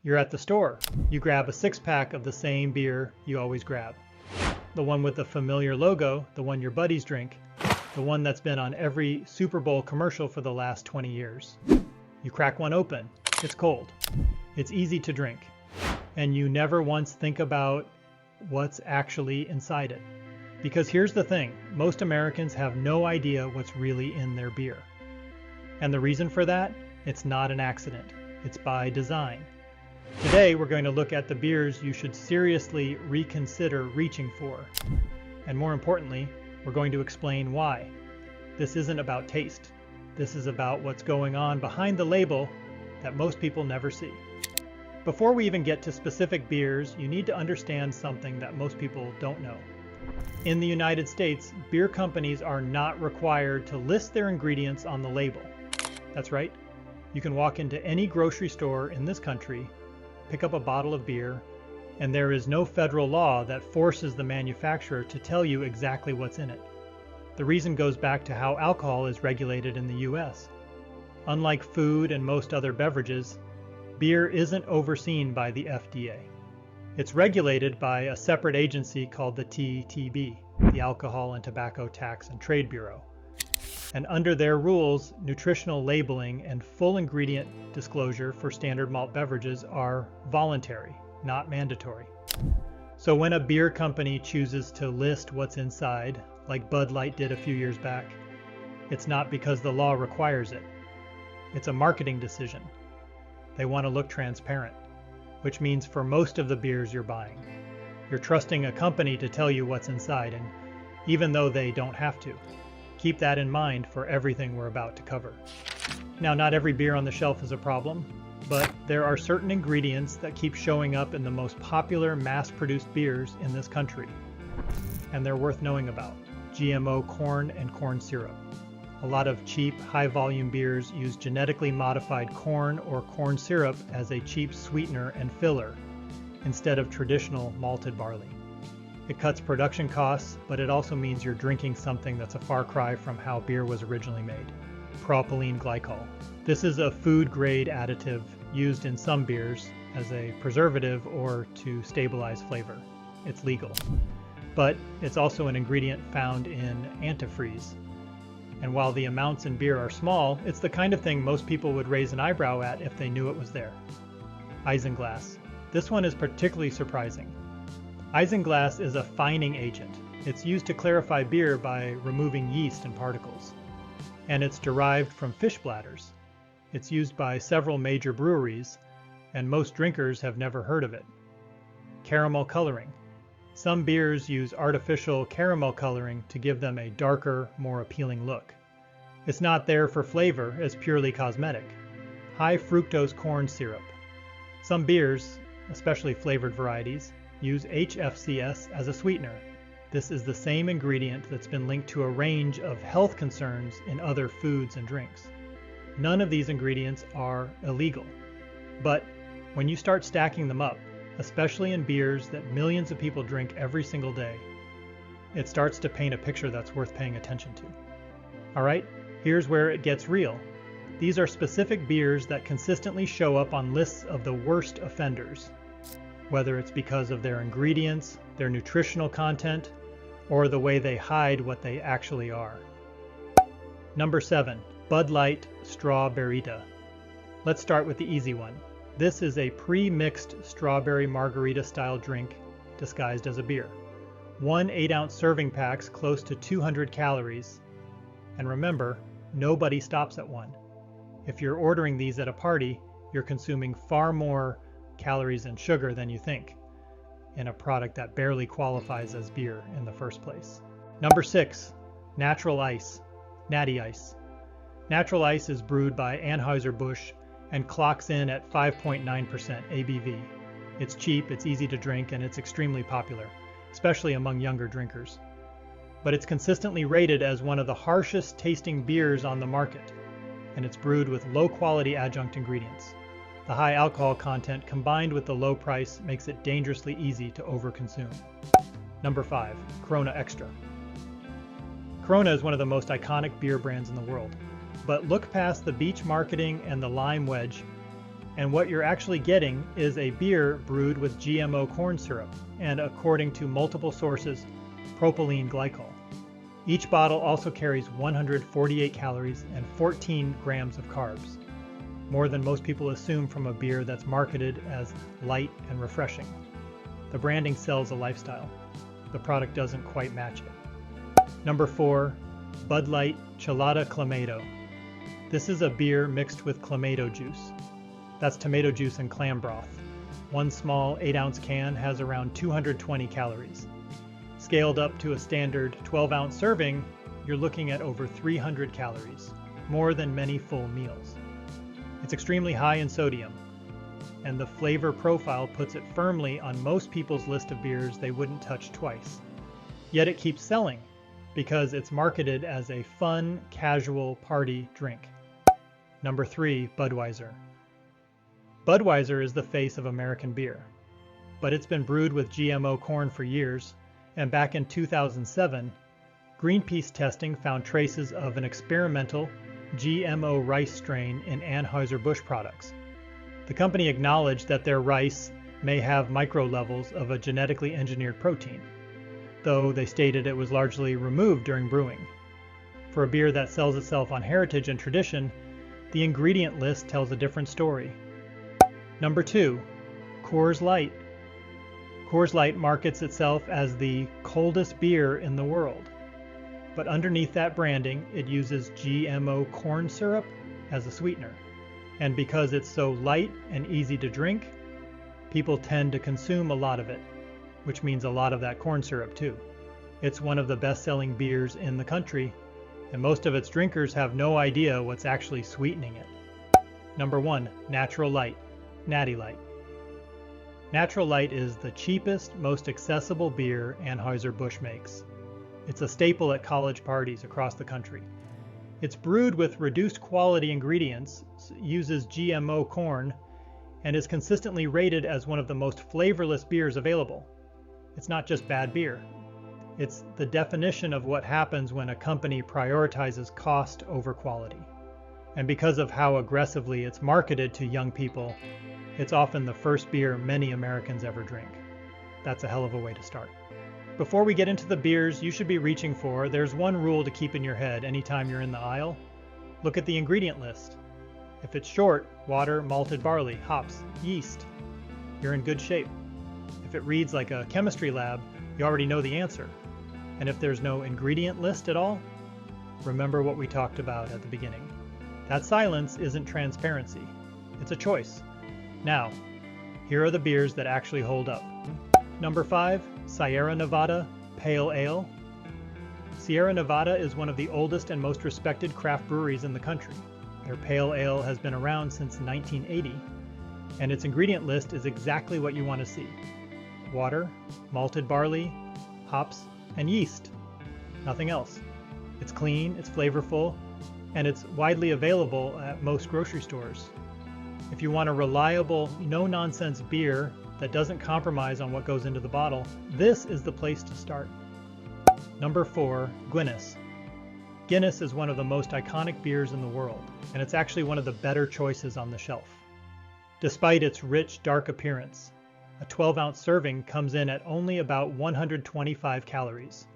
You're at the store. You grab a six-pack of the same beer you always grab. The one with the familiar logo, the one your buddies drink, the one that's been on every Super Bowl commercial for the last 20 years. You crack one open. It's cold. It's easy to drink. And you never once think about what's actually inside it. Because here's the thing, most Americans have no idea what's really in their beer. And the reason for that? It's not an accident. It's by design. Today we're going to look at the beers you should seriously reconsider reaching for. And more importantly, we're going to explain why. This isn't about taste. This is about what's going on behind the label that most people never see. Before we even get to specific beers, you need to understand something that most people don't know. In the United States, beer companies are not required to list their ingredients on the label. That's right. You can walk into any grocery store in this country, pick up a bottle of beer, and there is no federal law that forces the manufacturer to tell you exactly what's in it. The reason goes back to how alcohol is regulated in the US. Unlike food and most other beverages, beer isn't overseen by the FDA. It's regulated by a separate agency called the TTB, the Alcohol and Tobacco Tax and Trade Bureau. And under their rules, nutritional labeling and full ingredient disclosure for standard malt beverages are voluntary, not mandatory. So when a beer company chooses to list what's inside, like Bud Light did a few years back, it's not because the law requires it. It's a marketing decision. They want to look transparent, which means for most of the beers you're buying, you're trusting a company to tell you what's inside, and even though they don't have to. Keep that in mind for everything we're about to cover. Now, not every beer on the shelf is a problem, but there are certain ingredients that keep showing up in the most popular mass-produced beers in this country, and they're worth knowing about. GMO corn and corn syrup. A lot of cheap, high-volume beers use genetically modified corn or corn syrup as a cheap sweetener and filler, instead of traditional malted barley. It cuts production costs, but it also means you're drinking something that's a far cry from how beer was originally made. Propylene glycol. This is a food-grade additive used in some beers as a preservative or to stabilize flavor. It's legal. But it's also an ingredient found in antifreeze. And while the amounts in beer are small, it's the kind of thing most people would raise an eyebrow at if they knew it was there. Isinglass. This one is particularly surprising. Isinglass is a fining agent. It's used to clarify beer by removing yeast and particles. And it's derived from fish bladders. It's used by several major breweries, and most drinkers have never heard of it. Caramel coloring. Some beers use artificial caramel coloring to give them a darker, more appealing look. It's not there for flavor, it's purely cosmetic. High fructose corn syrup. Some beers, especially flavored varieties, use HFCS as a sweetener. This is the same ingredient that's been linked to a range of health concerns in other foods and drinks. None of these ingredients are illegal. But when you start stacking them up, especially in beers that millions of people drink every single day, it starts to paint a picture that's worth paying attention to. All right, here's where it gets real. These are specific beers that consistently show up on lists of the worst offenders, whether it's because of their ingredients, their nutritional content, or the way they hide what they actually are. Number 7, Bud Light Strawberryta. Let's start with the easy one. This is a pre-mixed strawberry margarita style drink disguised as a beer. 1 8-ounce serving pack's close to 200 calories. And remember, nobody stops at one. If you're ordering these at a party, you're consuming far more calories and sugar than you think in a product that barely qualifies as beer in the first place. Number 6, Natural Ice, Natty Ice. Natural Ice is brewed by Anheuser-Busch and clocks in at 5.9% ABV. It's cheap, it's easy to drink, and it's extremely popular, especially among younger drinkers. But it's consistently rated as one of the harshest tasting beers on the market, and it's brewed with low-quality adjunct ingredients. The high alcohol content combined with the low price makes it dangerously easy to overconsume. Number 5, Corona Extra. Corona is one of the most iconic beer brands in the world. But look past the beach marketing and the lime wedge, And what you're actually getting is a beer brewed with GMO corn syrup and, according to multiple sources, propylene glycol. Each bottle also carries 148 calories and 14 grams of carbs, more than most people assume from a beer that's marketed as light and refreshing. The branding sells a lifestyle. The product doesn't quite match it. Number 4, Bud Light Chelada Clamato. This is a beer mixed with clamato juice. That's tomato juice and clam broth. One small 8-ounce can has around 220 calories. Scaled up to a standard 12-ounce serving, you're looking at over 300 calories, more than many full meals. It's extremely high in sodium, and the flavor profile puts it firmly on most people's list of beers they wouldn't touch twice. Yet it keeps selling because it's marketed as a fun, casual party drink. Number 3, Budweiser. Budweiser is the face of American beer, but it's been brewed with GMO corn for years, and back in 2007, Greenpeace testing found traces of an experimental GMO rice strain in Anheuser-Busch products. The company acknowledged that their rice may have micro levels of a genetically engineered protein, though they stated it was largely removed during brewing. For a beer that sells itself on heritage and tradition, the ingredient list tells a different story. Number 2, Coors Light. Coors Light markets itself as the coldest beer in the world, but underneath that branding, it uses GMO corn syrup as a sweetener. And because it's so light and easy to drink, people tend to consume a lot of it, which means a lot of that corn syrup too. It's one of the best-selling beers in the country, and most of its drinkers have no idea what's actually sweetening it. Number 1, Natural Light, Natty Light. Natural Light is the cheapest, most accessible beer Anheuser-Busch makes. It's a staple at college parties across the country. It's brewed with reduced quality ingredients, uses GMO corn, and is consistently rated as one of the most flavorless beers available. It's not just bad beer. It's the definition of what happens when a company prioritizes cost over quality. And because of how aggressively it's marketed to young people, it's often the first beer many Americans ever drink. That's a hell of a way to start. Before we get into the beers you should be reaching for, there's one rule to keep in your head anytime you're in the aisle. Look at the ingredient list. If it's short, water, malted barley, hops, yeast, you're in good shape. If it reads like a chemistry lab, you already know the answer. And if there's no ingredient list at all, remember what we talked about at the beginning. That silence isn't transparency. It's a choice. Now, here are the beers that actually hold up. Number 5, Sierra Nevada Pale Ale. Sierra Nevada is one of the oldest and most respected craft breweries in the country. Their pale ale has been around since 1980, and its ingredient list is exactly what you want to see. Water, malted barley, hops, and yeast. Nothing else. It's clean, it's flavorful, and it's widely available at most grocery stores. If you want a reliable, no-nonsense beer that doesn't compromise on what goes into the bottle, this is the place to start. Number 4, Guinness. Guinness is one of the most iconic beers in the world, and it's actually one of the better choices on the shelf. Despite its rich, dark appearance, a 12-ounce serving comes in at only about 125 calories,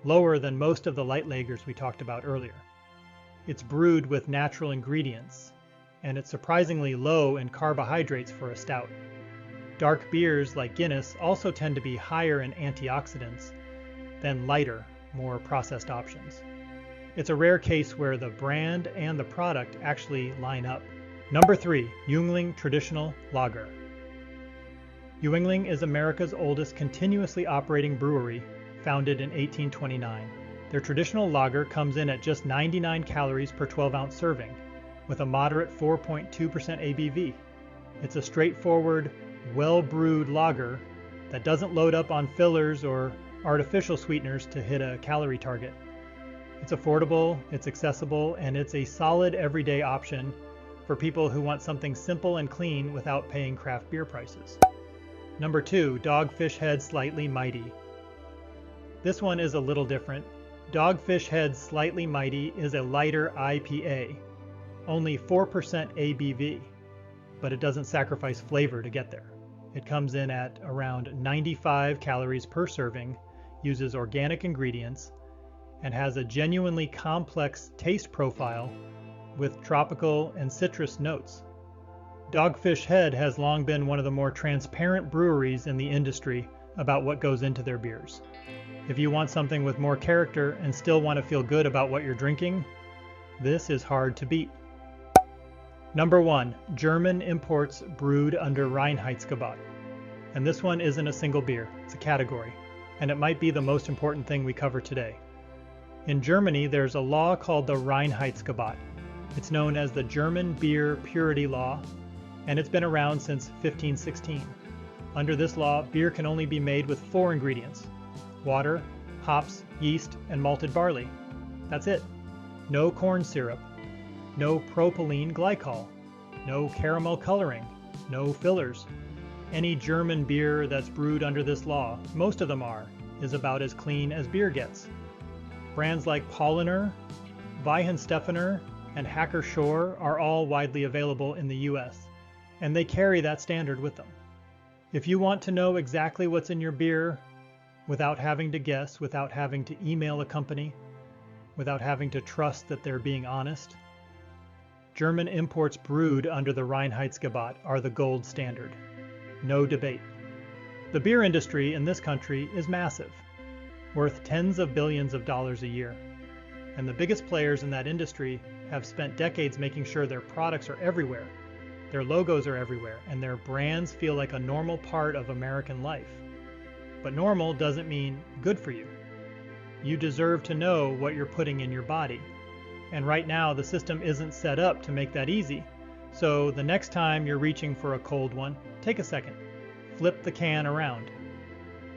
lower than most of the light lagers we talked about earlier. It's brewed with natural ingredients, and it's surprisingly low in carbohydrates for a stout. Dark beers like Guinness also tend to be higher in antioxidants than lighter, more processed options. It's a rare case where the brand and the product actually line up. Number 3, Yuengling Traditional Lager. Yuengling is America's oldest continuously operating brewery, founded in 1829. Their traditional lager comes in at just 99 calories per 12-ounce serving, with a moderate 4.2% ABV. It's a straightforward, well-brewed lager that doesn't load up on fillers or artificial sweeteners to hit a calorie target. It's affordable, it's accessible, and it's a solid everyday option for people who want something simple and clean without paying craft beer prices. Number 2, Dogfish Head Slightly Mighty. This one is a little different. Dogfish Head Slightly Mighty is a lighter IPA, only 4% ABV. but it doesn't sacrifice flavor to get there. It comes in at around 95 calories per serving, uses organic ingredients, and has a genuinely complex taste profile with tropical and citrus notes. Dogfish Head has long been one of the more transparent breweries in the industry about what goes into their beers. If you want something with more character and still want to feel good about what you're drinking, this is hard to beat. Number 1, German imports brewed under Reinheitsgebot. And this one isn't a single beer, it's a category, and it might be the most important thing we cover today. In Germany, there's a law called the Reinheitsgebot. It's known as the German Beer Purity Law, and it's been around since 1516. Under this law, beer can only be made with 4 ingredients: water, hops, yeast, and malted barley. That's it. No corn syrup, no propylene glycol, no caramel coloring, no fillers. Any German beer that's brewed under this law, most of them is about as clean as beer gets. Brands like Paulaner, Weihenstephaner, and Hacker Shore are all widely available in the US, and they carry that standard with them. If you want to know exactly what's in your beer without having to guess, without having to email a company, without having to trust that they're being honest, German imports brewed under the Reinheitsgebot are the gold standard. No debate. The beer industry in this country is massive, worth tens of billions of dollars a year. And the biggest players in that industry have spent decades making sure their products are everywhere, their logos are everywhere, and their brands feel like a normal part of American life. But normal doesn't mean good for you. You deserve to know what you're putting in your body. And right now, the system isn't set up to make that easy. So the next time you're reaching for a cold one, take a second. Flip the can around.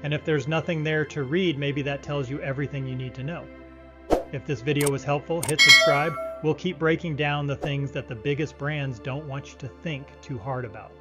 And if there's nothing there to read, maybe that tells you everything you need to know. If this video was helpful, hit subscribe. We'll keep breaking down the things that the biggest brands don't want you to think too hard about.